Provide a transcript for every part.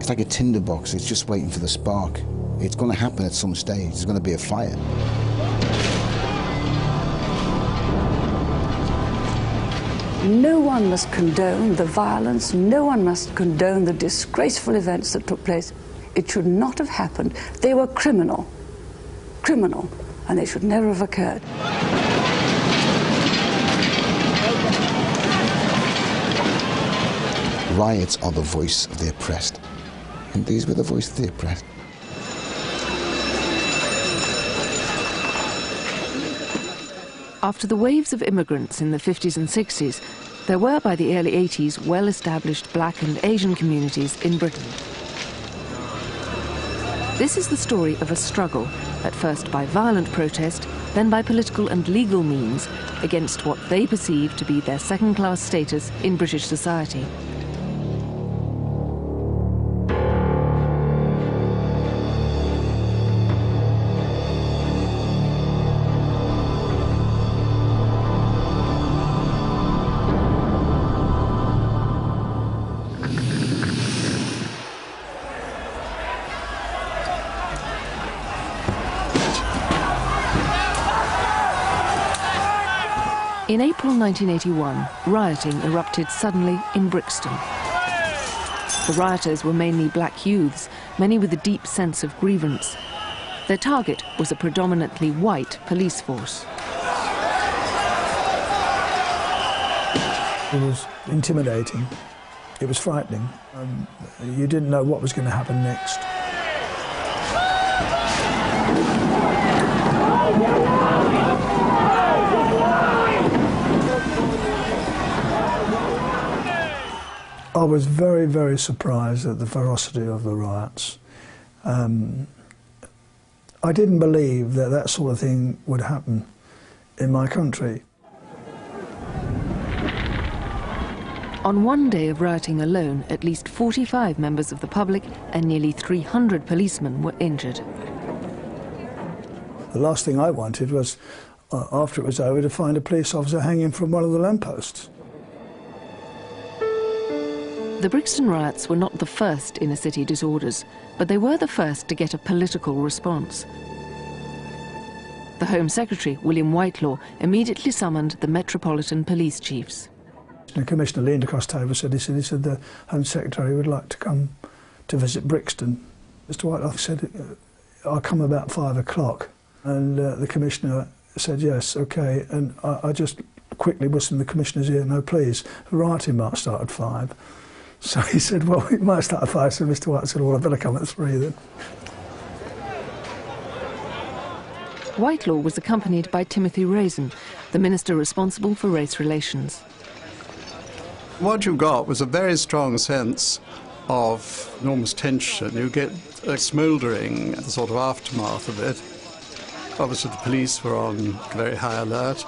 It's like a tinderbox, it's just waiting for the spark. It's going to happen at some stage, there's going to be a fire. No one must condone the violence, no one must condone the disgraceful events that took place. It should not have happened. They were criminal, and they should never have occurred. Riots are the voice of the oppressed, and these were the voice of the oppressed. After the waves of immigrants in the 50s and 60s, there were by the early 80s well-established black and Asian communities in Britain. This is the story of a struggle, at first by violent protest, then by political and legal means, against what they perceived to be their second-class status in British society. In April 1981, rioting erupted suddenly in Brixton. The rioters were mainly black youths, many with a deep sense of grievance. Their target was a predominantly white police force. It was intimidating. It was frightening. You didn't know what was going to happen next. I was very, very surprised at the ferocity of the riots. I didn't believe that that sort of thing would happen in my country. On one day of rioting alone, at least 45 members of the public and nearly 300 policemen were injured. The last thing I wanted was, after it was over, to find a police officer hanging from one of the lampposts. The Brixton riots were not the first inner city disorders, but they were the first to get a political response. The Home Secretary, William Whitelaw, immediately summoned the Metropolitan Police Chiefs. The Commissioner leaned across the table and said, the Home Secretary would like to come to visit Brixton. Mr. Whitelaw said, I'll come about 5 o'clock. And the Commissioner said, yes, OK. And I just quickly whispered in the Commissioner's ear, no, please, the rioting might start at 5. So he said, well, it might start at 5, so Mr. White said, well, I better come at 3 then. Whitelaw was accompanied by Timothy Raisin, the minister responsible for race relations. What you got was a very strong sense of enormous tension. You get a smouldering sort of aftermath of it. Obviously the police were on very high alert.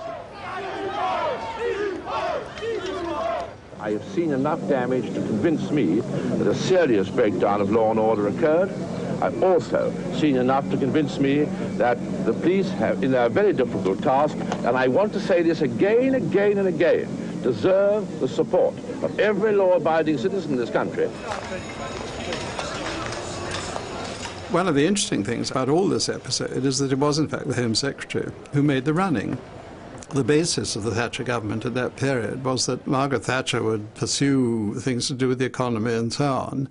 I have seen enough damage to convince me that a serious breakdown of law and order occurred. I've also seen enough to convince me that the police have, in their very difficult task, and I want to say this again, again and again, deserve the support of every law-abiding citizen in this country. One of the interesting things about all this episode is that it was in fact the Home Secretary who made the running. The basis of the Thatcher government at that period was that Margaret Thatcher would pursue things to do with the economy and so on,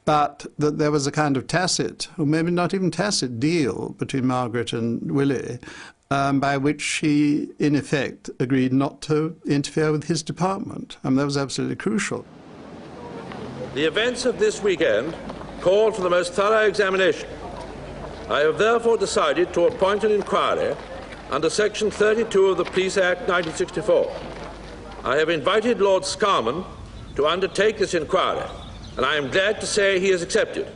but that there was a kind of tacit, or maybe not even tacit, deal between Margaret and Willie, by which she, in effect, agreed not to interfere with his department. That was absolutely crucial. The events of this weekend called for the most thorough examination. I have therefore decided to appoint an inquiry under Section 32 of the Police Act 1964. I have invited Lord Scarman to undertake this inquiry, and I am glad to say he has accepted.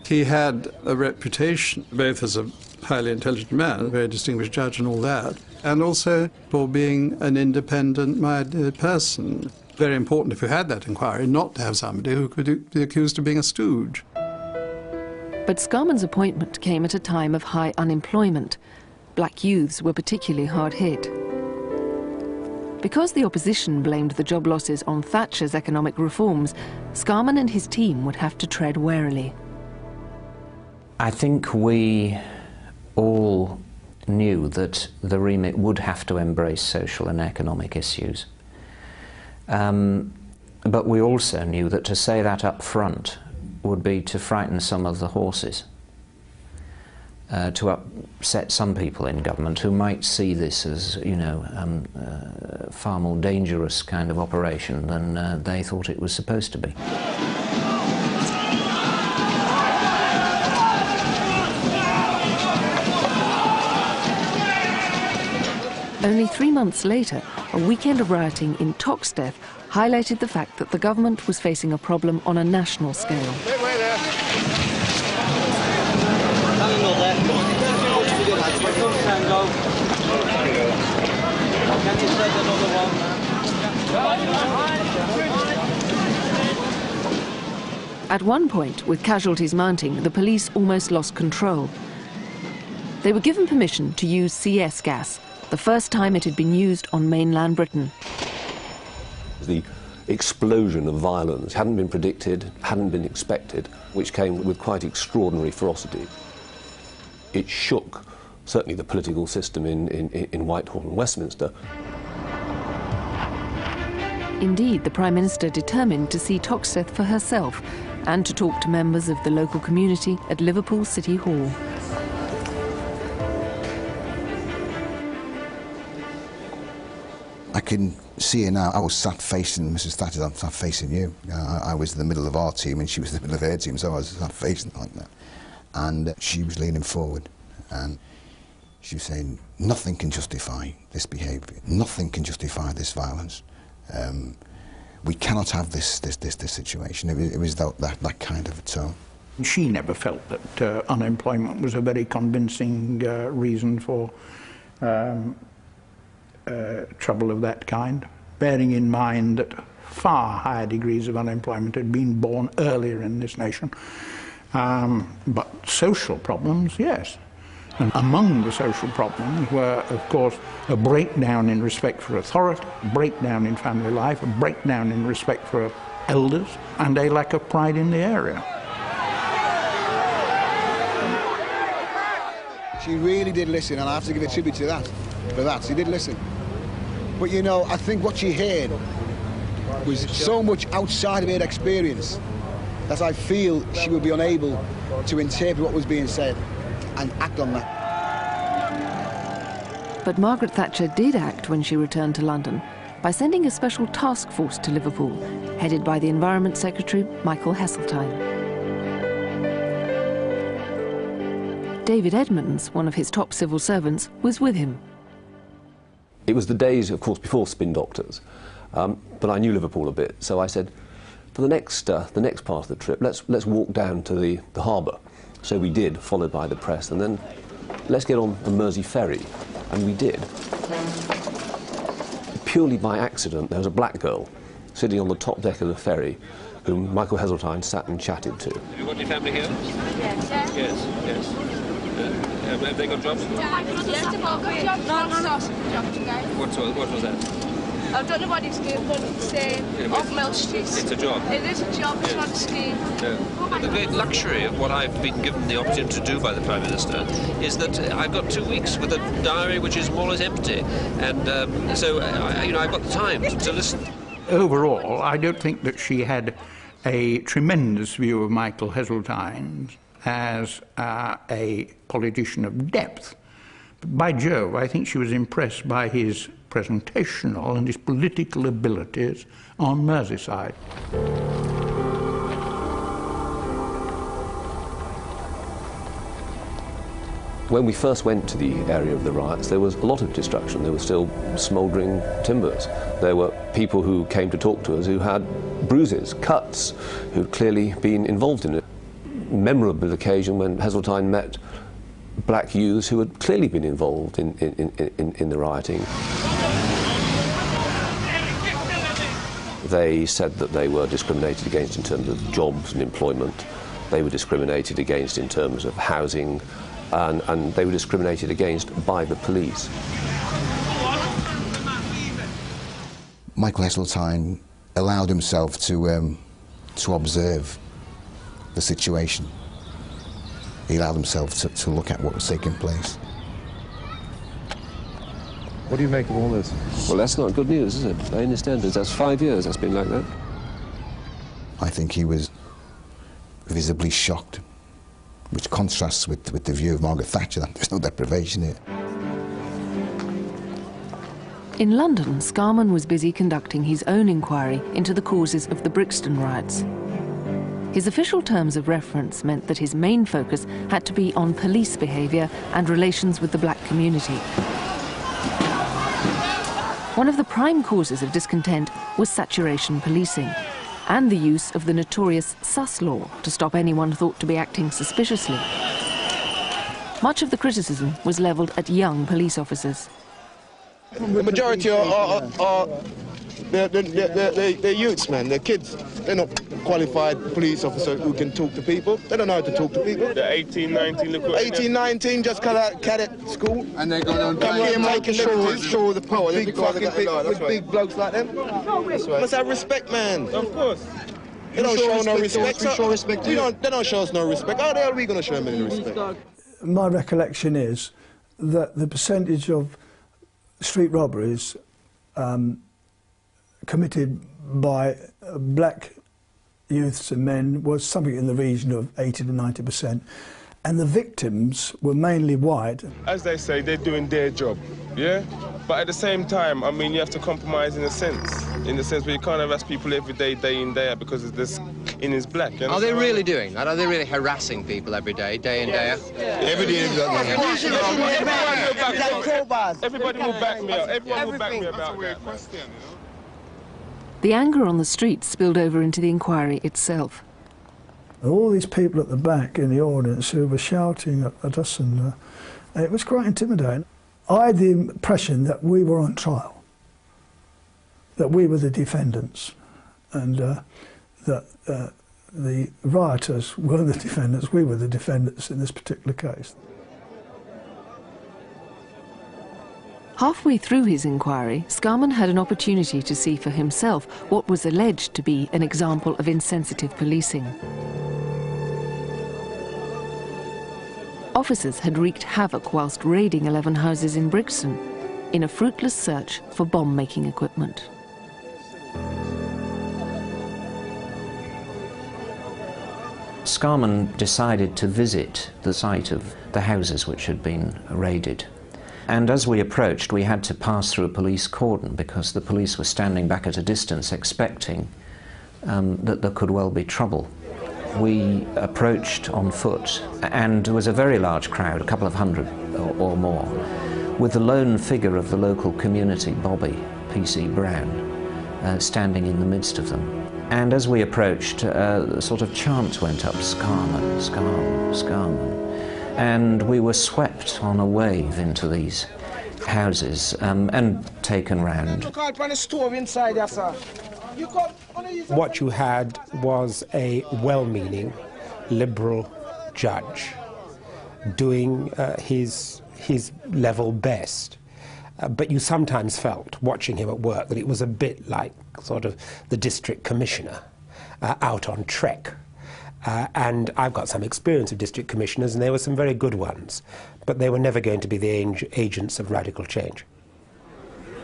He had a reputation, both as a highly intelligent man, a very distinguished judge and all that, and also for being an independent-minded person. Very important, if you had that inquiry, not to have somebody who could be accused of being a stooge. But Scarman's appointment came at a time of high unemployment. Black youths were particularly hard hit. Because the opposition blamed the job losses on Thatcher's economic reforms, Scarman and his team would have to tread warily. I think we all knew that the remit would have to embrace social and economic issues. But we also knew that to say that up front would be to frighten some of the horses, to upset some people in government who might see this as, you know, far more dangerous kind of operation than they thought it was supposed to be. Only 3 months later, a weekend of rioting in Toxteth highlighted the fact that the government was facing a problem on a national scale. At one point, with casualties mounting, the police almost lost control. They were given permission to use CS gas, the first time it had been used on mainland Britain. The explosion of violence hadn't been predicted, hadn't been expected, which came with quite extraordinary ferocity. It shook, certainly, the political system in Whitehall and Westminster. Indeed, the Prime Minister determined to see Toxteth for herself and to talk to members of the local community at Liverpool City Hall. I can see her now. I was sat facing Mrs. Thatcher, I'm sat facing you. I was in the middle of our team and she was in the middle of her team, so I was sat facing like that. And she was leaning forward and she was saying, nothing can justify this behaviour, nothing can justify this violence. We cannot have this situation. It was that kind of a tone. She never felt that unemployment was a very convincing reason for trouble of that kind, bearing in mind that far higher degrees of unemployment had been born earlier in this nation. But social problems, yes. And among the social problems were, of course, a breakdown in respect for authority, a breakdown in family life, a breakdown in respect for elders, and a lack of pride in the area. She really did listen, and I have to give a tribute to that. For that, she did listen. But you know, I think what she heard was so much outside of her experience that I feel she would be unable to interpret what was being said and act on that. But Margaret Thatcher did act when she returned to London by sending a special task force to Liverpool, headed by the Environment Secretary, Michael Heseltine. David Edmonds, one of his top civil servants, was with him. It was the days, of course, before spin doctors, but I knew Liverpool a bit, so I said, for the next part of the trip, let's walk down to the harbour. So we did, followed by the press, and then let's get on the Mersey ferry, and we did. Purely by accident, there was a black girl sitting on the top deck of the ferry, whom Michael Heseltine sat and chatted to. Have you got any family here? Yes. Yes. Have they got jobs? Yes, they've all got jobs. What was that? I don't know what it's doing, but it's off Mill Street. It's a job. It is a job, it's not a scheme. Yeah. The great luxury of what I've been given the opportunity to do by the Prime Minister is that I've got 2 weeks with a diary which is more or less empty, and so I've got the time to listen. Overall, I don't think that she had a tremendous view of Michael Heseltine as a politician of depth. But by Jove, I think she was impressed by his presentational and his political abilities on Merseyside. When we first went to the area of the riots, there was a lot of destruction. There were still smouldering timbers. There were people who came to talk to us who had bruises, cuts, who'd clearly been involved in it. Memorable occasion when Heseltine met black youths who had clearly been involved in the rioting. They said that they were discriminated against in terms of jobs and employment. They were discriminated against in terms of housing, and they were discriminated against by the police. Michael Heseltine allowed himself to observe the situation. He allowed himself to look at what was taking place. What do you make of all this? Well, that's not good news, is it? By any standards, that's 5 years that's been like that. I think he was visibly shocked, which contrasts with the view of Margaret Thatcher that there's no deprivation here. In London, Scarman was busy conducting his own inquiry into the causes of the Brixton riots. His official terms of reference meant that his main focus had to be on police behaviour and relations with the black community. One of the prime causes of discontent was saturation policing and the use of the notorious sus law to stop anyone thought to be acting suspiciously. Much of the criticism was levelled at young police officers. The majority are they're youths, man. They're kids. They're not qualified police officers who can talk to people. They don't know how to talk to people. They're 18, 19, look what 18, 19, just come out cadet school. And they're going on come here making show the power. Big fucking big blokes like them. That's right. Must have respect, man. Of course. They don't show no respect. They don't show us no respect. How the hell are we going to show them any respect? My recollection is that the percentage of street robberies committed by black youths and men was something in the region of 80 to 90%, and the victims were mainly white. As they say, they're doing their job, yeah? But at the same time, I mean, you have to compromise in a sense where you can't harass people every day, day in, day out, because this in is black. Are they really doing that? Are they really harassing people every day, day in, day out? Every day. Everybody will back me up. Everyone will back me about that. The anger on the street spilled over into the inquiry itself. All these people at the back in the audience who were shouting at us, and it was quite intimidating. I had the impression that we were on trial, that we were the defendants, and that the rioters were the defendants, we were the defendants in this particular case. Halfway through his inquiry, Scarman had an opportunity to see for himself what was alleged to be an example of insensitive policing. Officers had wreaked havoc whilst raiding 11 houses in Brixton in a fruitless search for bomb-making equipment. Scarman decided to visit the site of the houses which had been raided. And as we approached, we had to pass through a police cordon because the police were standing back at a distance expecting that there could well be trouble. We approached on foot, and there was a very large crowd, a couple of hundred or more, with the lone figure of the local community, Bobby P.C. Brown, standing in the midst of them. And as we approached, a sort of chant went up, Scarman, Scarman, Scarman. And we were swept on a wave into these houses and taken round. What you had was a well-meaning liberal judge doing his level best. But you sometimes felt, watching him at work, that it was a bit like sort of the district commissioner out on trek. And I've got some experience of district commissioners, and there were some very good ones, but they were never going to be the agents of radical change.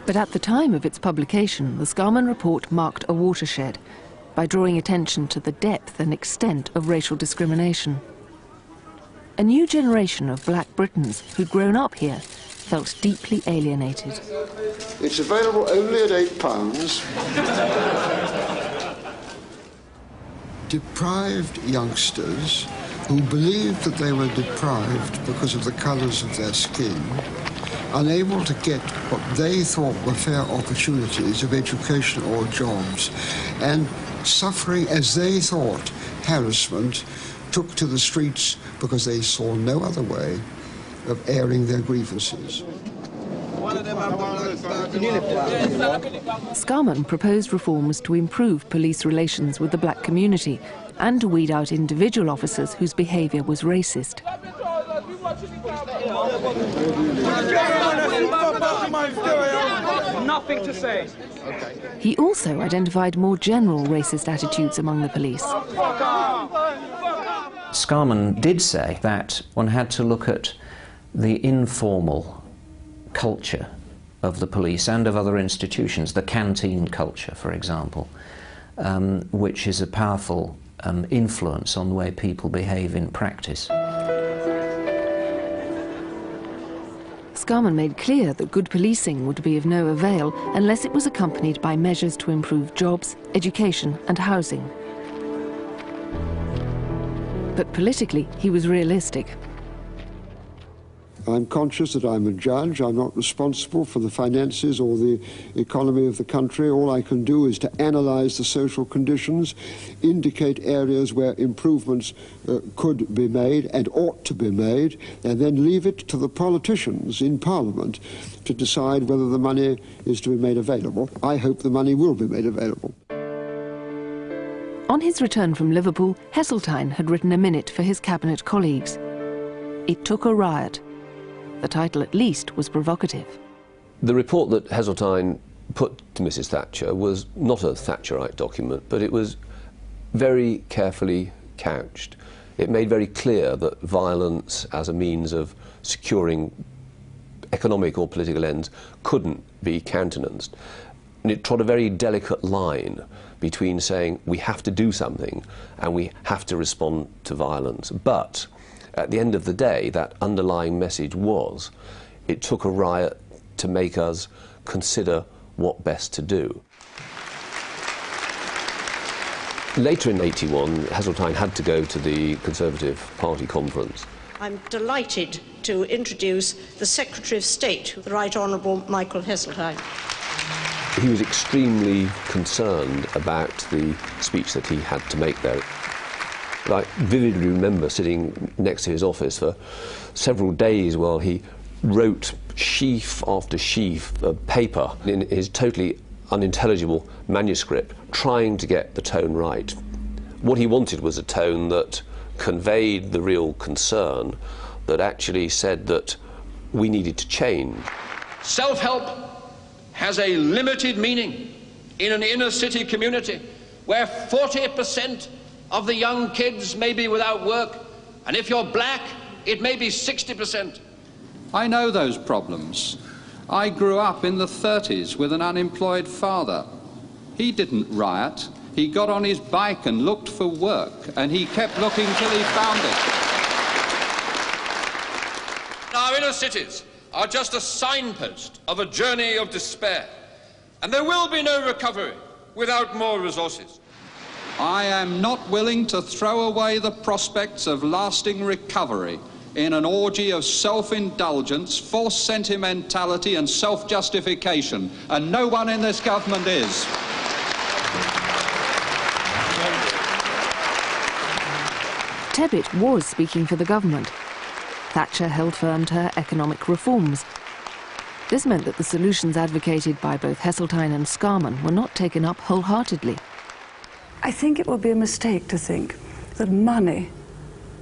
But at the time of its publication, the Scarman report marked a watershed by drawing attention to the depth and extent of racial discrimination. A new generation of black Britons who'd grown up here felt deeply alienated. It's available only at £8. Deprived youngsters who believed that they were deprived because of the colours of their skin, unable to get what they thought were fair opportunities of education or jobs, and suffering, as they thought, harassment, took to the streets because they saw no other way of airing their grievances. Scarman proposed reforms to improve police relations with the black community and to weed out individual officers whose behaviour was racist. nothing to say. Okay. He also identified more general racist attitudes among the police. Scarman did say that one had to look at the informal culture of the police and of other institutions, the canteen culture, for example, which is a powerful influence on the way people behave in practice. Scarman made clear that good policing would be of no avail unless it was accompanied by measures to improve jobs, education and housing. But politically, he was realistic. I'm conscious that I'm a judge. I'm not responsible for the finances or the economy of the country. All I can do is to analyse the social conditions, indicate areas where improvements could be made and ought to be made, and then leave it to the politicians in Parliament to decide whether the money is to be made available. I hope the money will be made available. On his return from Liverpool, Heseltine had written a minute for his cabinet colleagues. It took a riot. The title, at least, was provocative. The report that Heseltine put to Mrs. Thatcher was not a Thatcherite document, but it was very carefully couched. It made very clear that violence as a means of securing economic or political ends couldn't be countenanced. And it trod a very delicate line between saying we have to do something and we have to respond to violence. But at the end of the day, that underlying message was, it took a riot to make us consider what best to do. Later in '81, Heseltine had to go to the Conservative Party conference. I'm delighted to introduce the Secretary of State, the Right Honourable Michael Heseltine. He was extremely concerned about the speech that he had to make there. I vividly remember sitting next to his office for several days while he wrote sheaf after sheaf of paper in his totally unintelligible manuscript, trying to get the tone right. What he wanted was a tone that conveyed the real concern, that actually said that we needed to change. Self-help has a limited meaning in an inner city community where 40% of the young kids may be without work, and if you're black, it may be 60%. I know those problems. I grew up in the 30s with an unemployed father. He didn't riot. He got on his bike and looked for work, and he kept looking till he found it. Our inner cities are just a signpost of a journey of despair, and there will be no recovery without more resources. I am not willing to throw away the prospects of lasting recovery in an orgy of self-indulgence, false sentimentality and self-justification, and no one in this government is. Tebbit was speaking for the government. Thatcher held firm to her economic reforms. This meant that the solutions advocated by both Heseltine and Scarman were not taken up wholeheartedly. I think it would be a mistake to think that money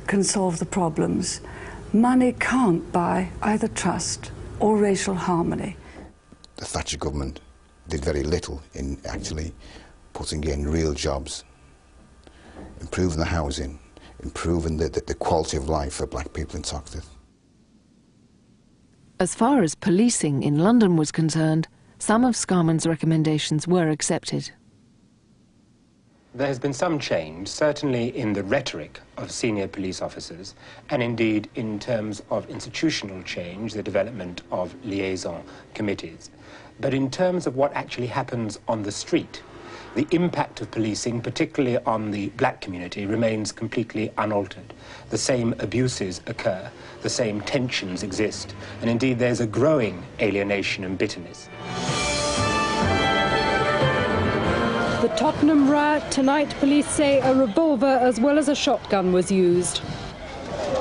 can solve the problems. Money can't buy either trust or racial harmony. The Thatcher government did very little in actually putting in real jobs, improving the housing, improving the quality of life for black people in Toxteth. As far as policing in London was concerned, some of Scarman's recommendations were accepted. There has been some change, certainly in the rhetoric of senior police officers, and indeed in terms of institutional change, the development of liaison committees. But in terms of what actually happens on the street, the impact of policing, particularly on the black community, remains completely unaltered. The same abuses occur, the same tensions exist, and indeed there's a growing alienation and bitterness. The Tottenham riot tonight, police say a revolver as well as a shotgun was used.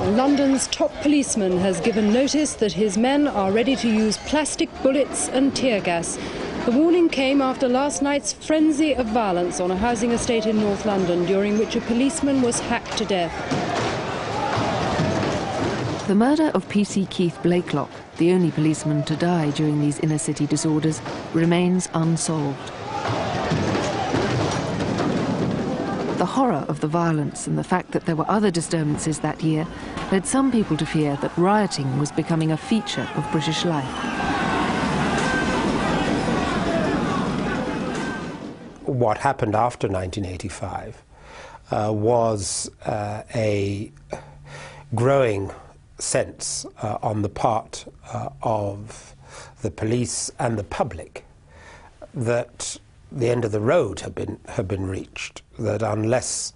London's top policeman has given notice that his men are ready to use plastic bullets and tear gas. The warning came after last night's frenzy of violence on a housing estate in North London, during which a policeman was hacked to death. The murder of PC Keith Blakelock, the only policeman to die during these inner-city disorders, remains unsolved. The horror of the violence and the fact that there were other disturbances that year led some people to fear that rioting was becoming a feature of British life. What happened after 1985 was a growing sense on the part of the police and the public that the end of the road had been reached, that unless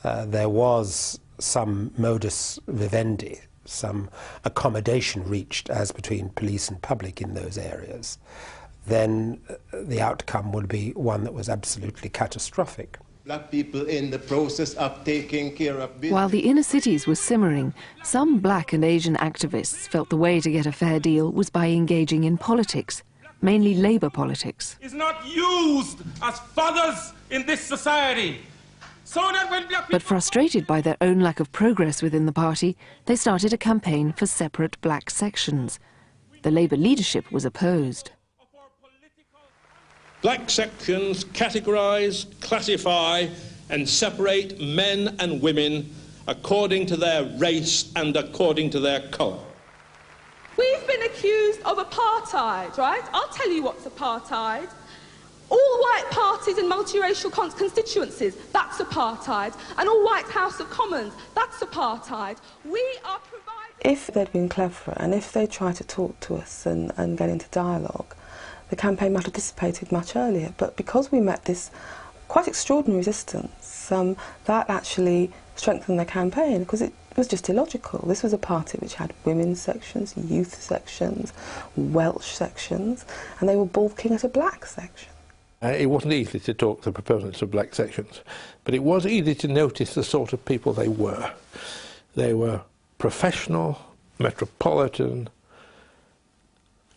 there was some modus vivendi, some accommodation reached as between police and public in those areas, then the outcome would be one that was absolutely catastrophic. Black people in the process of taking care of business. While the inner cities were simmering, some black and Asian activists felt the way to get a fair deal was by engaging in politics, mainly Labour politics. Is not used as fathers in this society. So that when black people... But frustrated by their own lack of progress within the party, they started a campaign for separate black sections. The Labour leadership was opposed. Black sections categorise, classify and separate men and women according to their race and according to their colour. We've been accused of apartheid, right? I'll tell you what's apartheid. All white parties in multiracial constituencies, that's apartheid. And all white House of Commons, that's apartheid. We are providing... If they'd been clever and if they tried to talk to us and get into dialogue, the campaign might have dissipated much earlier. But because we met this quite extraordinary resistance, that actually strengthened the campaign, because it was just illogical. This was a party which had women's sections, youth sections, Welsh sections, and they were balking at a black section. It wasn't easy to talk to the proponents of black sections, but it was easy to notice the sort of people they were. They were professional, metropolitan,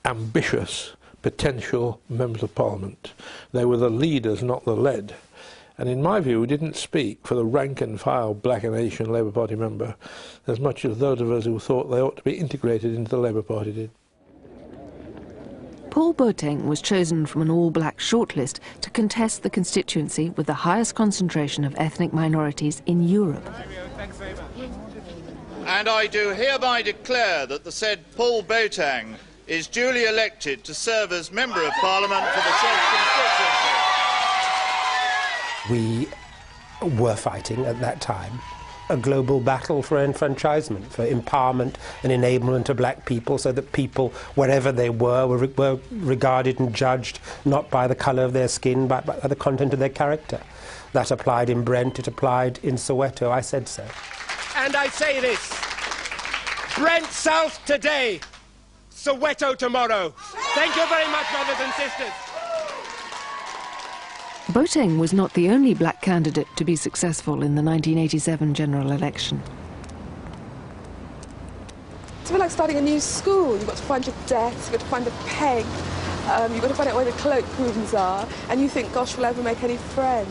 ambitious, potential members of Parliament. They were the leaders, not the led. And in my view, we didn't speak for the rank-and-file black and Asian Labour Party member as much as those of us who thought they ought to be integrated into the Labour Party did. Paul Boateng was chosen from an all-black shortlist to contest the constituency with the highest concentration of ethnic minorities in Europe. And I do hereby declare that the said Paul Boateng is duly elected to serve as Member of Parliament for the said constituency. We were fighting at that time a global battle for enfranchisement, for empowerment and enablement of black people, so that people, wherever they were regarded and judged not by the colour of their skin, but by the content of their character. That applied in Brent, it applied in Soweto. I said so. And I say this, Brent South today, Soweto tomorrow. Thank you very much, brothers and sisters. Boateng was not the only black candidate to be successful in the 1987 general election. It's a bit like starting a new school. You've got to find your desk, you've got to find a peg, you've got to find out where the cloakrooms are, and you think, gosh, will I ever make any friends?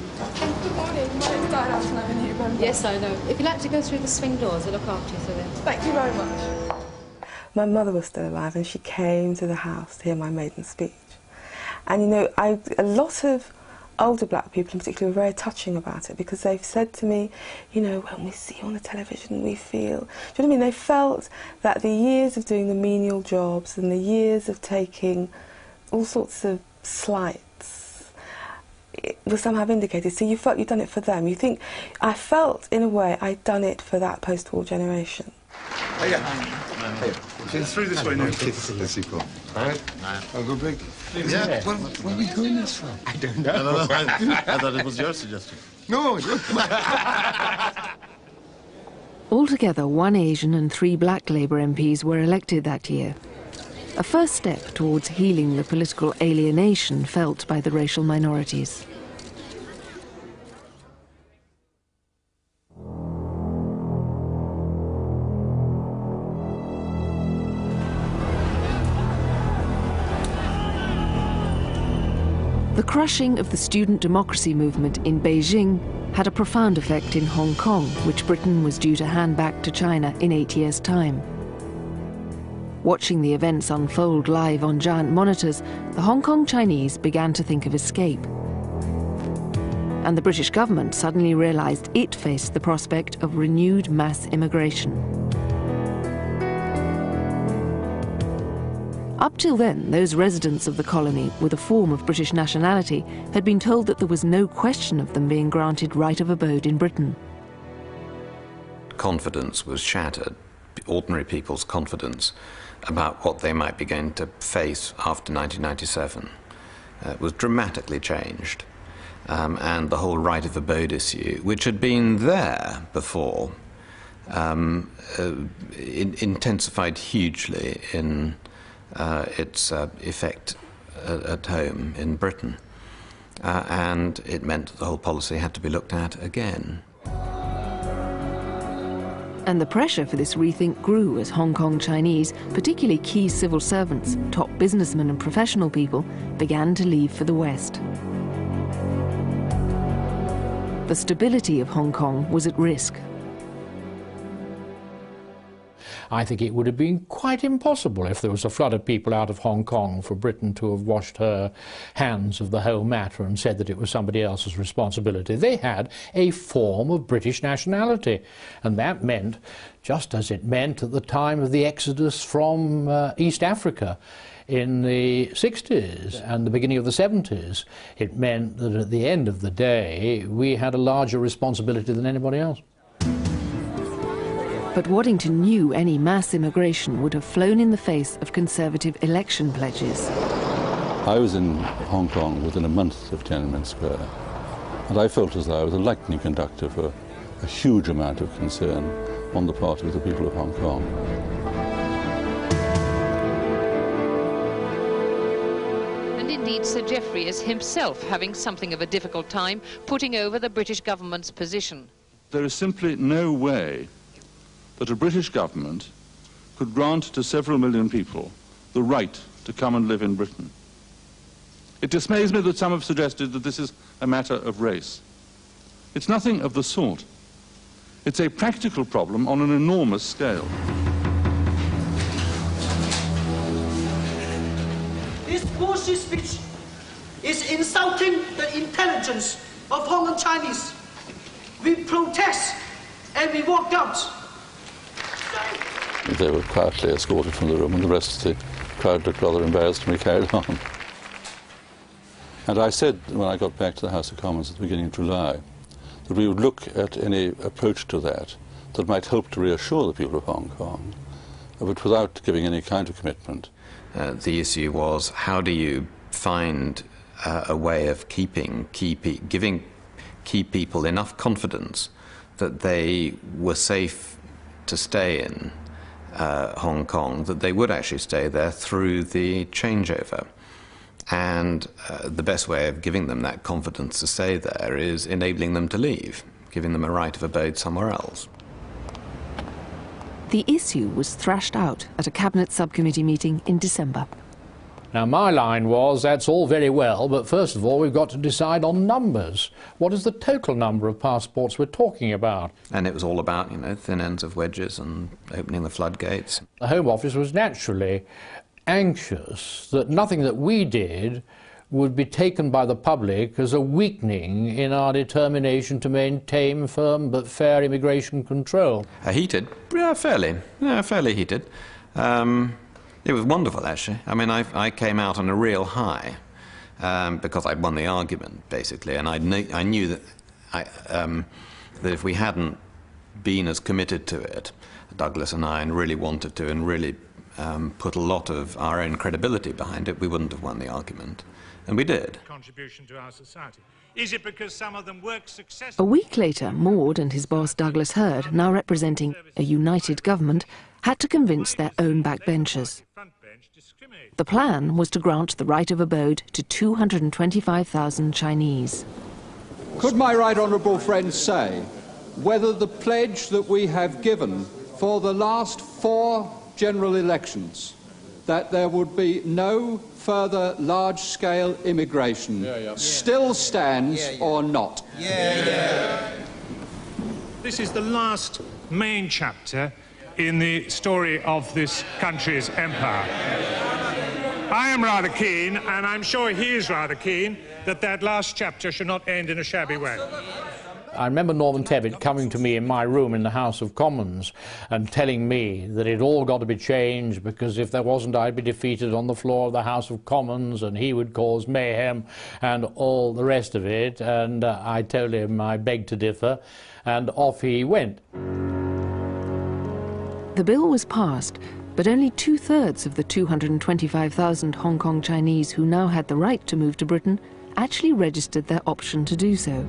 Good morning, my name's Diana and I'm a new member. Yes, I know. If you'd like to go through the swing doors, I'll look after you through them. Thank you very much. My mother was still alive and she came to the house to hear my maiden speech. And you know, a lot of older black people in particular were very touching about it, because they've said to me, you know, when we see you on the television we feel, do you know what I mean? They felt that the years of doing the menial jobs and the years of taking all sorts of slights, it was somehow vindicated. So you felt you'd done it for them. You think, I felt in a way I'd done it for that post-war generation. Oh yeah. It's through this way now. Let's see, Paul. All right? I'll go big. Yeah. Where are we going this from? I don't know. I thought it was your suggestion. No. Altogether, 1 Asian and 3 black Labour MPs were elected that year. A first step towards healing the political alienation felt by the racial minorities. The crushing of the student democracy movement in Beijing had a profound effect in Hong Kong, which Britain was due to hand back to China in 8 years' time. Watching the events unfold live on giant monitors, the Hong Kong Chinese began to think of escape. And the British government suddenly realized it faced the prospect of renewed mass immigration. Up till then, those residents of the colony with a form of British nationality had been told that there was no question of them being granted right of abode in Britain. Confidence was shattered. Ordinary people's confidence about what they might be going to face after 1997 was dramatically changed. And the whole right of abode issue, which had been there before, intensified hugely in its effect at home in Britain. And it meant that the whole policy had to be looked at again. And the pressure for this rethink grew as Hong Kong Chinese, particularly key civil servants, top businessmen and professional people, began to leave for the West. The stability of Hong Kong was at risk. I think it would have been quite impossible if there was a flood of people out of Hong Kong for Britain to have washed her hands of the whole matter and said that it was somebody else's responsibility. They had a form of British nationality, and that meant, just as it meant at the time of the exodus from East Africa in the 60s and the beginning of the 70s, it meant that at the end of the day we had a larger responsibility than anybody else. But Waddington knew any mass immigration would have flown in the face of Conservative election pledges. I was in Hong Kong within a month of Tiananmen Square, and I felt as though I was a lightning conductor for a huge amount of concern on the part of the people of Hong Kong. And indeed, Sir Geoffrey is himself having something of a difficult time putting over the British government's position. There is simply no way that a British government could grant to several million people the right to come and live in Britain. It dismays me that some have suggested that this is a matter of race. It's nothing of the sort. It's a practical problem on an enormous scale. This bullshit speech is insulting the intelligence of Hong Kong Chinese. We protest and we walk out. They were quietly escorted from the room, and the rest of the crowd looked rather embarrassed, and we carried on. And I said, when I got back to the House of Commons at the beginning of July, that we would look at any approach to that that might help to reassure the people of Hong Kong, but without giving any kind of commitment. The issue was, how do you find a way of giving key people enough confidence that they were safe to stay in Hong Kong, that they would actually stay there through the changeover. And the best way of giving them that confidence to stay there is enabling them to leave, giving them a right of abode somewhere else. The issue was thrashed out at a Cabinet subcommittee meeting in December. Now, my line was, that's all very well, but first of all, we've got to decide on numbers. What is the total number of passports we're talking about? And it was all about, you know, thin ends of wedges and opening the floodgates. The Home Office was naturally anxious that nothing that we did would be taken by the public as a weakening in our determination to maintain firm but fair immigration control. Heated? Yeah, fairly heated. It was wonderful, actually. I mean, I came out on a real high because I'd won the argument, basically, and I knew that that if we hadn't been as committed to it, Douglas and I, and really wanted to, and really put a lot of our own credibility behind it, we wouldn't have won the argument. And we did. Contribution to our society. Is it because some of them work successfully? A week later, Maud and his boss Douglas Hurd, now representing a united government, had to convince their own backbenchers. The plan was to grant the right of abode to 225,000 Chinese. Could my right honourable friends say whether the pledge that we have given for the last 4 general elections, that there would be no further large-scale immigration, still stands or not? This is the last main chapter in the story of this country's empire. I am rather keen, and I'm sure he is rather keen, that that last chapter should not end in a shabby way. I remember Norman Tebbit coming to me in my room in the House of Commons and telling me that it all got to be changed because if there wasn't, I'd be defeated on the floor of the House of Commons and he would cause mayhem and all the rest of it. And I told him I begged to differ, and off he went. The bill was passed, but only 2/3 of the 225,000 Hong Kong Chinese who now had the right to move to Britain actually registered their option to do so.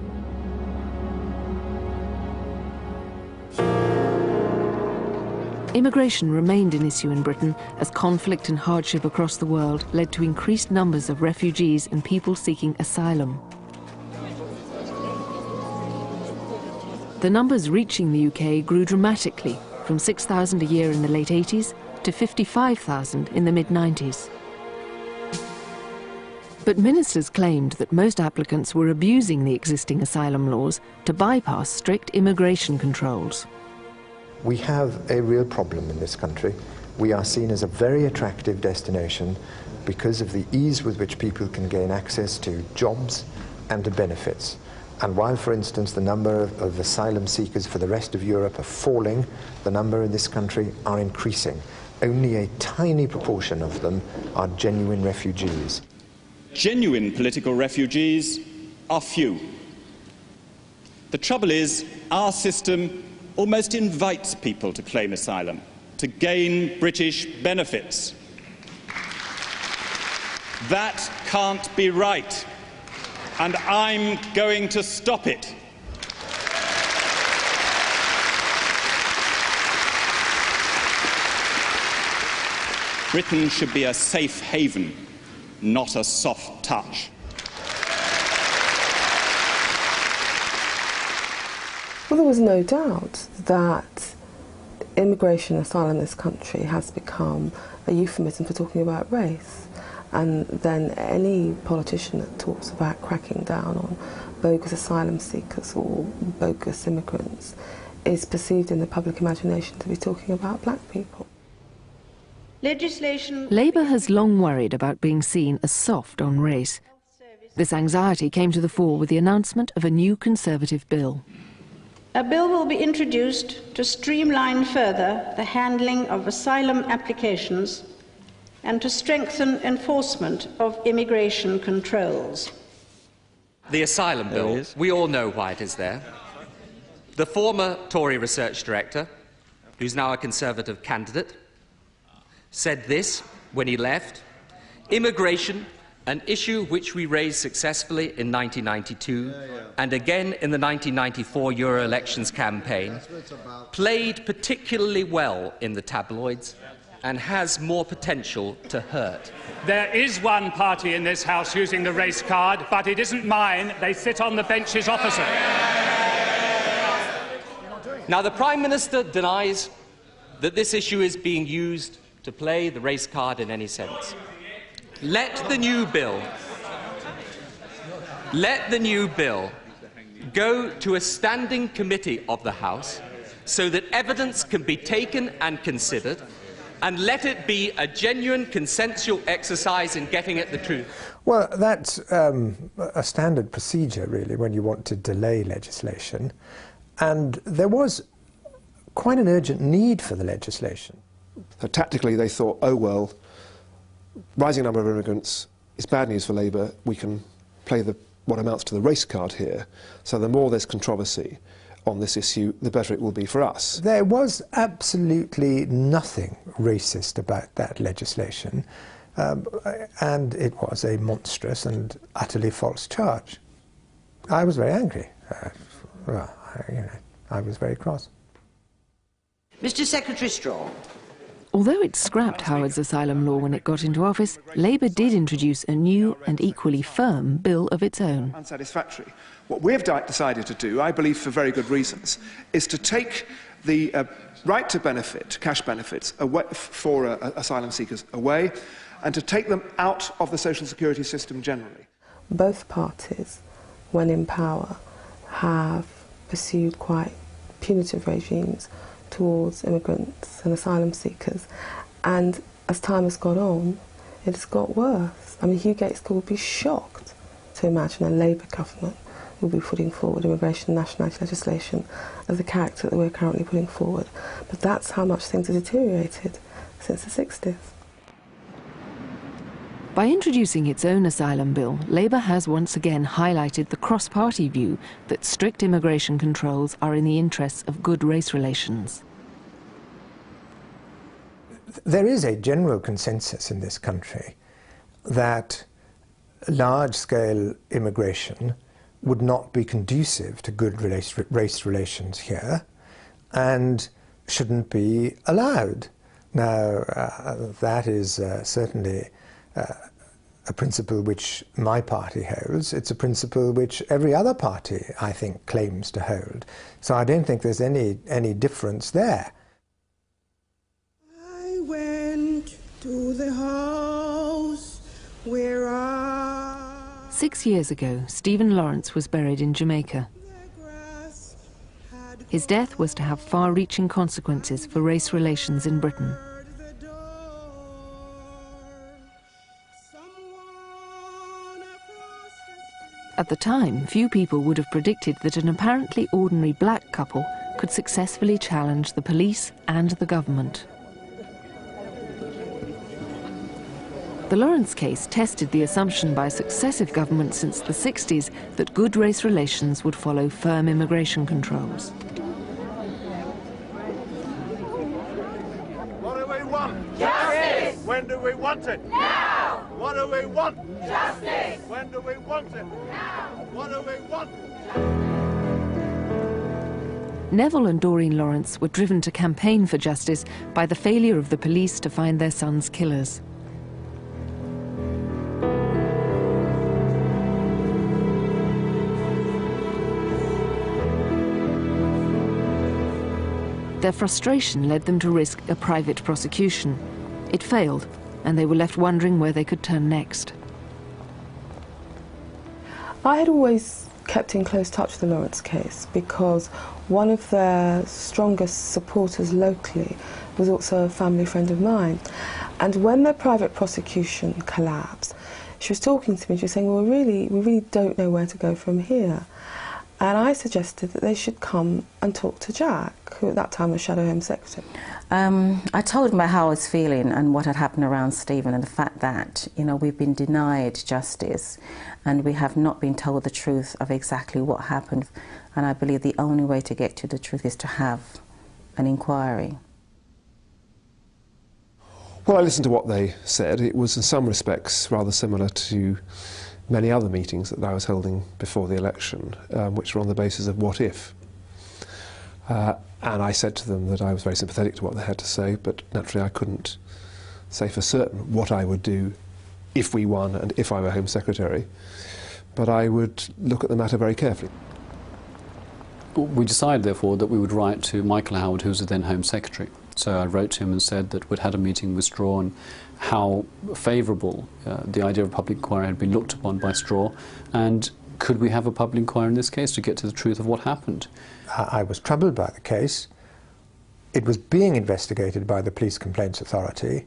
Immigration remained an issue in Britain as conflict and hardship across the world led to increased numbers of refugees and people seeking asylum. The numbers reaching the UK grew dramatically, from 6,000 a year in the late 80s to 55,000 in the mid-90s. But ministers claimed that most applicants were abusing the existing asylum laws to bypass strict immigration controls. We have a real problem in this country. We are seen as a very attractive destination because of the ease with which people can gain access to jobs and to benefits. And while, for instance, the number of asylum seekers for the rest of Europe are falling, the number in this country are increasing. Only a tiny proportion of them are genuine refugees. Genuine political refugees are few. The trouble is, our system almost invites people to claim asylum, to gain British benefits. That can't be right, and I'm going to stop it. Britain should be a safe haven, not a soft touch. Well, there was no doubt that immigration and asylum in this country has become a euphemism for talking about race. And then any politician that talks about cracking down on bogus asylum seekers or bogus immigrants is perceived in the public imagination to be talking about black people. Labour has long worried about being seen as soft on race. This anxiety came to the fore with the announcement of a new Conservative bill. A bill will be introduced to streamline further the handling of asylum applications and to strengthen enforcement of immigration controls. The asylum bill, we all know why it is there. The former Tory research director, who's now a Conservative candidate, said this when he left: immigration, an issue which we raised successfully in 1992 and again in the 1994 Euro elections campaign, played particularly well in the tabloids and has more potential to hurt. There is one party in this House using the race card, but it isn't mine. They sit on the benches opposite. Now, the Prime Minister denies that this issue is being used to play the race card in any sense. Let the new bill go to a standing committee of the House so that evidence can be taken and considered, and let it be a genuine consensual exercise in getting at the truth. Well, that's a standard procedure, really, when you want to delay legislation. And there was quite an urgent need for the legislation. So tactically, they thought, oh, well, rising number of immigrants is bad news for Labour. We can play what amounts to the race card here. So the more there's controversy on this issue, the better it will be for us. There was absolutely nothing racist about that legislation, and it was a monstrous and utterly false charge. I was very angry. I was very cross. Mr. Secretary Strong. Although it scrapped Howard's asylum law when it got into office, Labour did introduce a new and equally firm bill of its own. Unsatisfactory. What we've decided to do, I believe for very good reasons, is to take the right to benefit, cash benefits, away for asylum seekers away, and to take them out of the social security system generally. Both parties, when in power, have pursued quite punitive regimes towards immigrants and asylum seekers, and as time has gone on, it has got worse. I mean, Hugh Gaitskell would be shocked to imagine a Labour government will be putting forward immigration and nationality legislation of the character that we're currently putting forward. But that's how much things have deteriorated since the 60s. By introducing its own asylum bill, Labour has once again highlighted the cross-party view that strict immigration controls are in the interests of good race relations. There is a general consensus in this country that large-scale immigration would not be conducive to good race relations here and shouldn't be allowed. Now, that is certainly a principle which my party holds. It's a principle which every other party, I think, claims to hold. So I don't think there's any difference there. I went to the house where 6 years ago, Stephen Lawrence was buried in Jamaica. His death was to have far-reaching consequences for race relations in Britain. At the time, few people would have predicted that an apparently ordinary black couple could successfully challenge the police and the government. The Lawrence case tested the assumption by successive governments since the 60s that good race relations would follow firm immigration controls. What do we want? Justice! When do we want it? Now! What do we want? Justice! When do we want it? Now! What do we want? Neville and Doreen Lawrence were driven to campaign for justice by the failure of the police to find their son's killers. Their frustration led them to risk a private prosecution. It failed, and they were left wondering where they could turn next. I had always kept in close touch with the Lawrence case because one of their strongest supporters locally was also a family friend of mine. And when their private prosecution collapsed, she was talking to me, she was saying, well, we really don't know where to go from here. And I suggested that they should come and talk to Jack, who at that time was Shadow Home Secretary. I told him about how I was feeling and what had happened around Stephen and the fact that, you know, we've been denied justice and we have not been told the truth of exactly what happened. And I believe the only way to get to the truth is to have an inquiry. Well, I listened to what they said. It was in some respects rather similar to many other meetings that I was holding before the election, which were on the basis of what if. And I said to them that I was very sympathetic to what they had to say, but naturally I couldn't say for certain what I would do if we won and if I were Home Secretary. But I would look at the matter very carefully. We decided, therefore, that we would write to Michael Howard, who was the then Home Secretary. So I wrote to him and said that we'd had a meeting with Straw and how favourable the idea of a public inquiry had been looked upon by Straw, and could we have a public inquiry in this case to get to the truth of what happened? I was troubled by the case. It was being investigated by the Police Complaints Authority.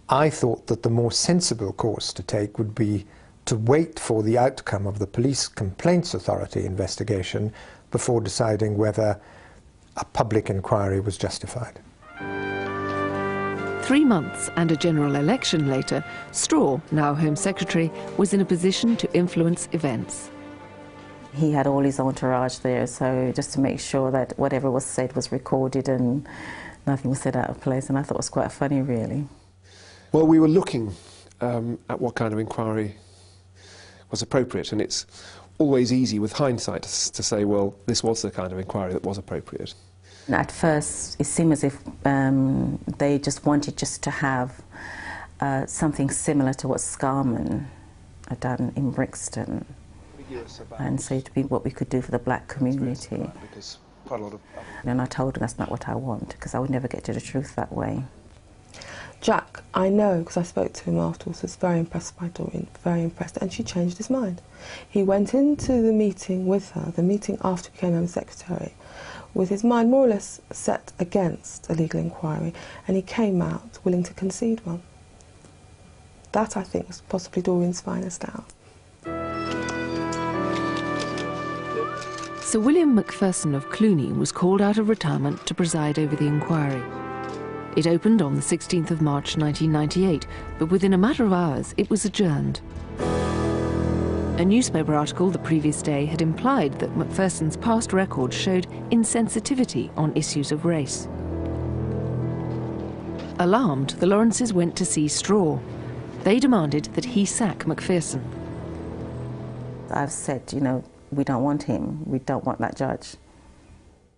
I thought that the more sensible course to take would be to wait for the outcome of the Police Complaints Authority investigation before deciding whether a public inquiry was justified. 3 months and a general election later, Straw, now Home Secretary, was in a position to influence events. He had all his entourage there, so just to make sure that whatever was said was recorded and nothing was said out of place, and I thought it was quite funny, really. Well, we were looking at what kind of inquiry was appropriate, and it's always easy with hindsight to say, well, this was the kind of inquiry that was appropriate. At first, it seemed as if they just wanted to have something similar to what Scarman had done in Brixton, and so to be what we could do for the black community. And I told them that's not what I want, because I would never get to the truth that way. Jack, I know, because I spoke to him afterwards, was very impressed by Doreen, very impressed, and she changed his mind. He went into the meeting with her, the meeting after he became Home Secretary, with his mind more or less set against a legal inquiry, and he came out willing to concede one. That, I think, was possibly Doreen's finest hour. Sir William Macpherson of Cluny was called out of retirement to preside over the inquiry. It opened on the 16th of March 1998, but within a matter of hours it was adjourned. A newspaper article the previous day had implied that Macpherson's past record showed insensitivity on issues of race. Alarmed, the Lawrences went to see Straw. They demanded that he sack Macpherson. I've said, you know, we don't want him. We don't want that judge.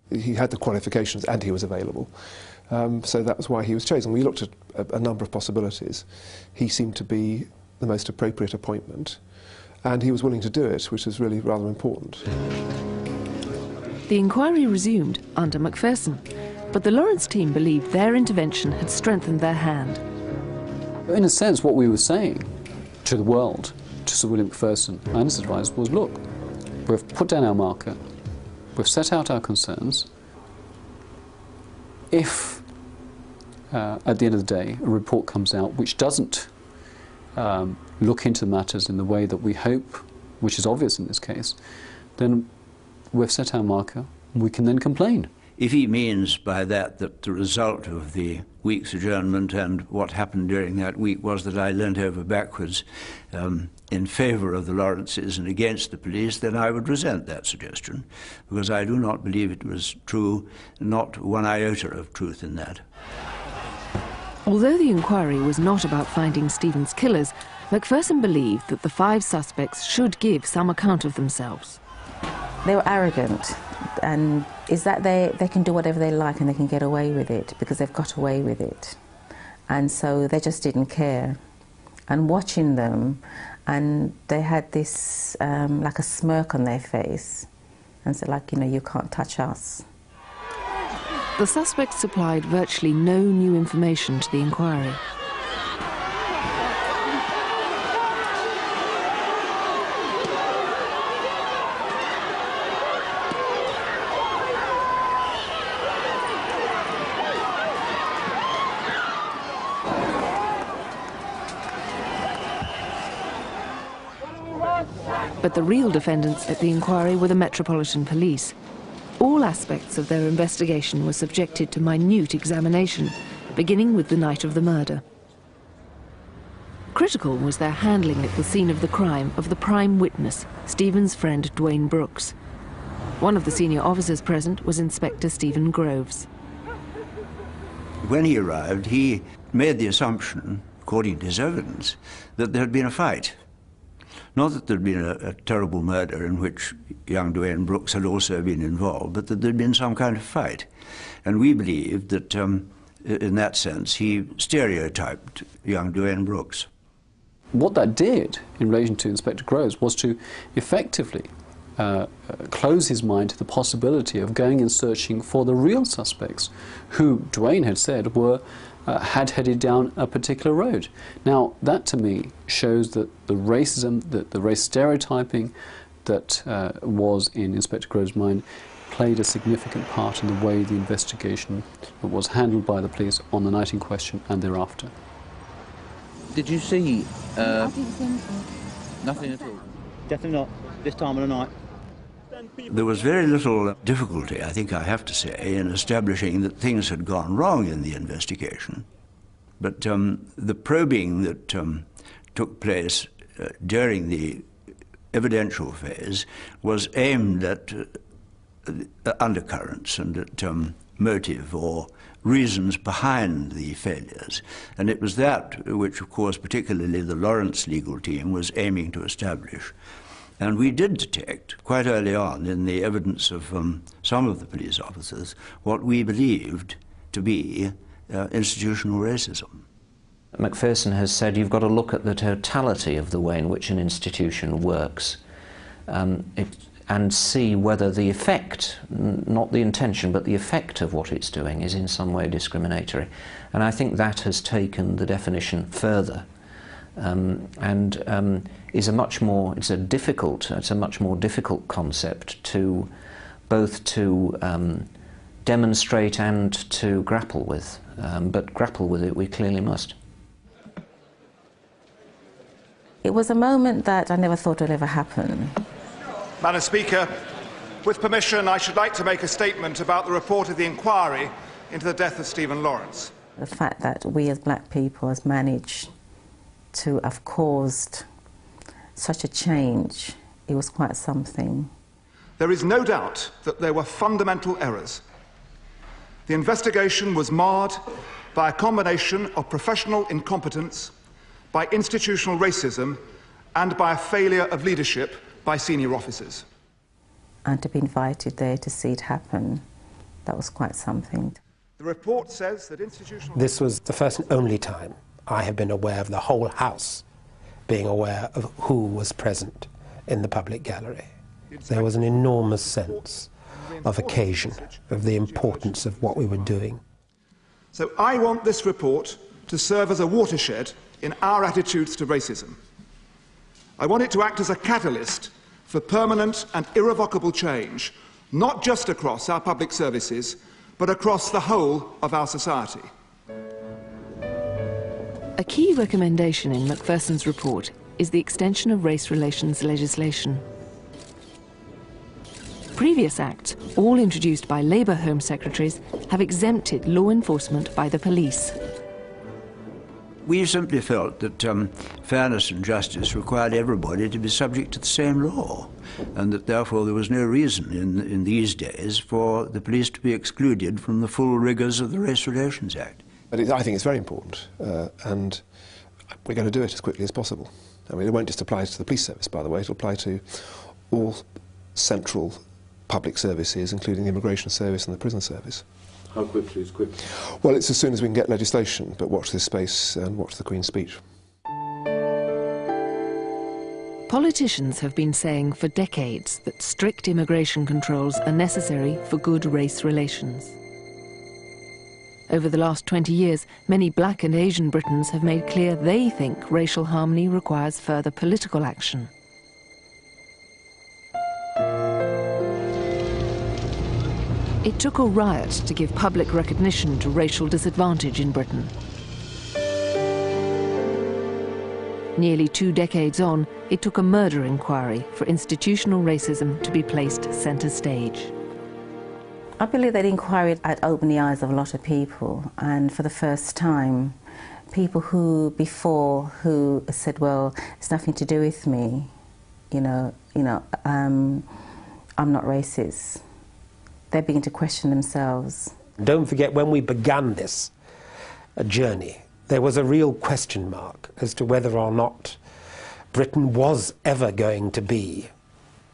He had the qualifications and he was available. So that was why he was chosen. We looked at a number of possibilities. He seemed to be the most appropriate appointment, and he was willing to do it, which was really rather important. The inquiry resumed under Macpherson, but the Lawrence team believed their intervention had strengthened their hand. In a sense, what we were saying to the world, to Sir William Macpherson and his advisors, was, look, we've put down our marker, we've set out our concerns. If, at the end of the day, a report comes out which doesn't look into matters in the way that we hope, which is obvious in this case, then we've set our marker, and we can then complain. If he means by that that the result of the week's adjournment and what happened during that week was that I leant over backwards in favour of the Lawrences and against the police, then I would resent that suggestion, because I do not believe it was true, not one iota of truth in that. Although the inquiry was not about finding Stephen's killers, Macpherson believed that the 5 suspects should give some account of themselves. They were arrogant, and is that they can do whatever they like and they can get away with it because they've got away with it. And so they just didn't care. And watching them, and they had this like a smirk on their face and said, like, you know, you can't touch us. The suspects supplied virtually no new information to the inquiry. But the real defendants at the inquiry were the Metropolitan Police. All aspects of their investigation were subjected to minute examination, beginning with the night of the murder. Critical was their handling at the scene of the crime of the prime witness, Stephen's friend Dwayne Brooks. One of the senior officers present was Inspector Stephen Groves. When he arrived, he made the assumption, according to his evidence, that there had been a fight. Not that there had been a terrible murder in which young Dwayne Brooks had also been involved, but that there had been some kind of fight. And we believed that, in that sense, he stereotyped young Dwayne Brooks. What that did in relation to Inspector Groves was to effectively close his mind to the possibility of going and searching for the real suspects, who Dwayne had said were had headed down a particular road. Now, that to me shows that the racism, the race stereotyping that was in Inspector Groves' mind played a significant part in the way the investigation was handled by the police on the night in question and thereafter. Did you see nothing at all? Definitely not, this time of the night. There was very little difficulty, I think I have to say, in establishing that things had gone wrong in the investigation. But the probing that took place during the evidential phase was aimed at undercurrents and at motive or reasons behind the failures. And it was that which, of course, particularly the Lawrence legal team was aiming to establish. And we did detect, quite early on in the evidence of some of the police officers, what we believed to be institutional racism. Macpherson has said you've got to look at the totality of the way in which an institution works and see whether the effect, not the intention, but the effect of what it's doing is in some way discriminatory. And I think that has taken the definition further. Is a much more, it's a much more difficult concept to both to demonstrate and to grapple with. But grapple with it we clearly must. It was a moment that I never thought would ever happen. Madam Speaker, with permission, I should like to make a statement about the report of the inquiry into the death of Stephen Lawrence. The fact that we as black people has managed to have caused such a change, it was quite something. There is no doubt that there were fundamental errors. The investigation was marred by a combination of professional incompetence, by institutional racism, and by a failure of leadership by senior officers. And to be invited there to see it happen, that was quite something. The report says that institutional... This was the first and only time I have been aware of the whole House being aware of who was present in the public gallery. There was an enormous sense of occasion, of the importance of what we were doing. So I want this report to serve as a watershed in our attitudes to racism. I want it to act as a catalyst for permanent and irrevocable change, not just across our public services, but across the whole of our society. A key recommendation in Macpherson's report is the extension of race relations legislation. Previous acts, all introduced by Labour Home Secretaries, have exempted law enforcement by the police. We simply felt that fairness and justice required everybody to be subject to the same law, and that therefore there was no reason in these days for the police to be excluded from the full rigours of the Race Relations Act. But I think it's very important, and we're going to do it as quickly as possible. I mean, it won't just apply to the police service, by the way, it'll apply to all central public services, including the immigration service and the prison service. How quickly is quick? Well, it's as soon as we can get legislation, but watch this space and watch the Queen's speech. Politicians have been saying for decades that strict immigration controls are necessary for good race relations. Over the last 20 years, many black and Asian Britons have made clear they think racial harmony requires further political action. It took a riot to give public recognition to racial disadvantage in Britain. Nearly 2 decades on, it took a murder inquiry for institutional racism to be placed centre stage. I believe that inquiry had opened the eyes of a lot of people, and for the first time, people who before who said, well, it's nothing to do with me, I'm not racist. They begin to question themselves. Don't forget, when we began this journey, there was a real question mark as to whether or not Britain was ever going to be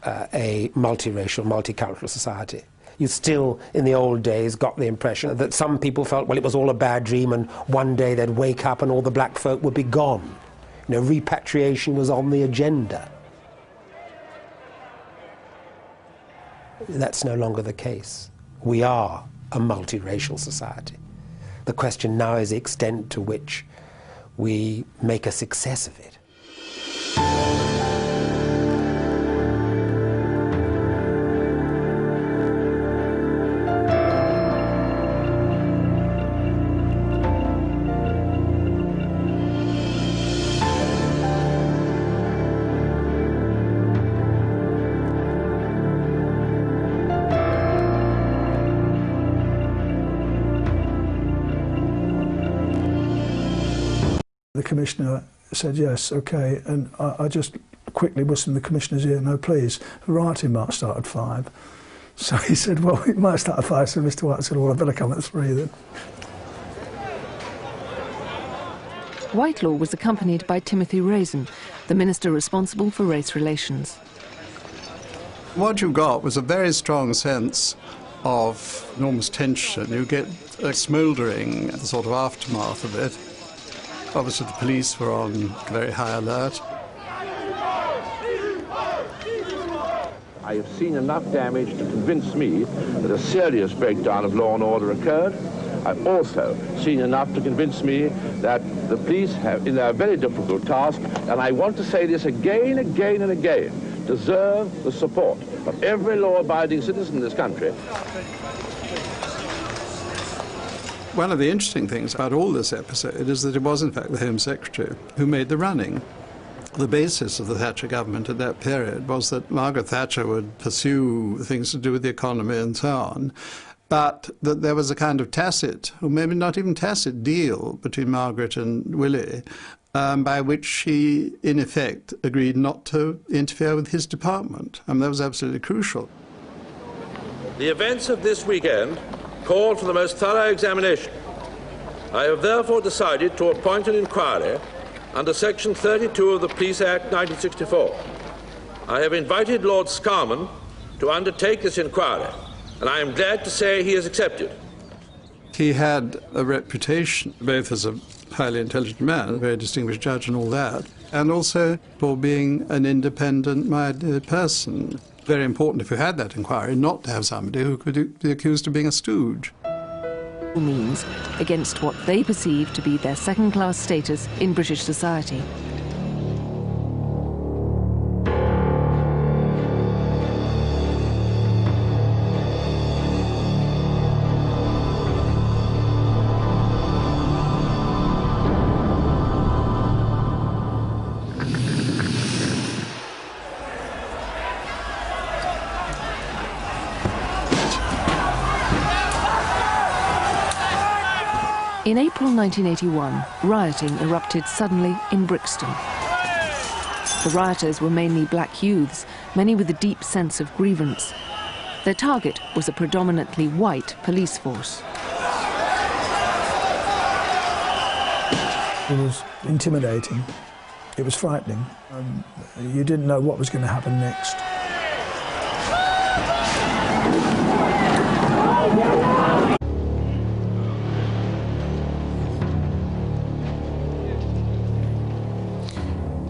a multiracial, multicultural society. You still, in the old days, got the impression that some people felt, well, it was all a bad dream and one day they'd wake up and all the black folk would be gone. Repatriation was on the agenda. That's no longer the case. We are a multiracial society. The question now is the extent to which we make a success of it. The Commissioner said yes, OK, and I just quickly whispered in the Commissioner's ear, no please, the rioting might start at 5. So he said, well, it might start at 5, so Mr White said, well, I better come at 3 then. Whitelaw was accompanied by Timothy Raisin, the Minister responsible for race relations. What you got was a very strong sense of enormous tension. You get a smouldering, the sort of aftermath of it. Obviously, the police were on very high alert. I have seen enough damage to convince me that a serious breakdown of law and order occurred. I've also seen enough to convince me that the police have, in their very difficult task, and I want to say this again, again, and again, deserve the support of every law-abiding citizen in this country. One of the interesting things about all this episode is that it was in fact the Home Secretary who made the running. The basis of the Thatcher government at that period was that Margaret Thatcher would pursue things to do with the economy and so on, but that there was a kind of tacit, or maybe not even tacit, deal between Margaret and Willie, by which she, in effect, agreed not to interfere with his department. That was absolutely crucial. The events of this weekend called for the most thorough examination. I have therefore decided to appoint an inquiry under Section 32 of the Police Act 1964. I have invited Lord Scarman to undertake this inquiry, and I am glad to say he has accepted. He had a reputation, both as a highly intelligent man, a very distinguished judge and all that, and also for being an independent-minded person. Very important, if you had that inquiry, not to have somebody who could be accused of being a stooge. Means against what they perceive to be their second-class status in British society. In April 1981, rioting erupted suddenly in Brixton. The rioters were mainly black youths, many with a deep sense of grievance. Their target was a predominantly white police force. It was intimidating. It was frightening. You didn't know what was going to happen next.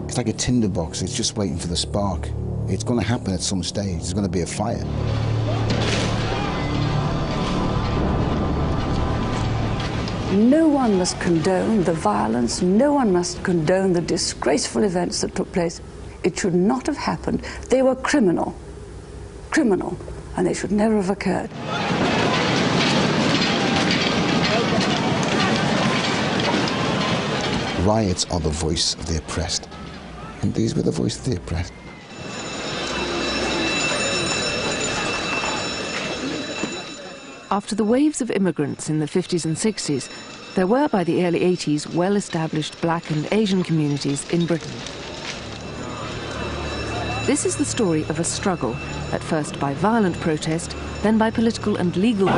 It's like a tinderbox, it's just waiting for the spark. It's going to happen at some stage, there's going to be a fire. No one must condone the violence, no one must condone the disgraceful events that took place. It should not have happened. They were criminal, and they should never have occurred. Riots are the voice of the oppressed. And these were the voice of the oppressed. After the waves of immigrants in the 50s and 60s, there were by the early 80s well-established black and Asian communities in Britain. This is the story of a struggle, at first by violent protest, then by political and legal.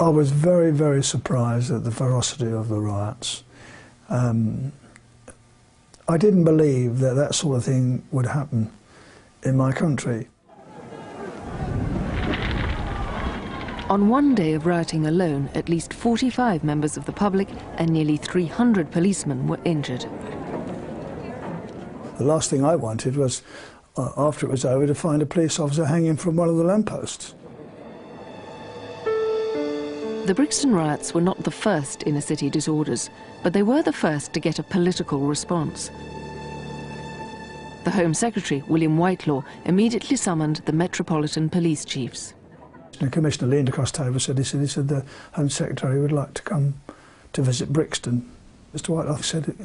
I was very, very surprised at the ferocity of the riots. I didn't believe that that sort of thing would happen in my country. On one day of rioting alone, at least 45 members of the public and nearly 300 policemen were injured. The last thing I wanted was, after it was over, to find a police officer hanging from one of the lampposts. The Brixton riots were not the first inner city disorders, but they were the first to get a political response. The Home Secretary, William Whitelaw, immediately summoned the Metropolitan Police Chiefs. The Commissioner leaned across the table and said the Home Secretary would like to come to visit Brixton. Mr. Whitelaw said,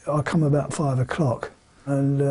I'll come about 5 o'clock. And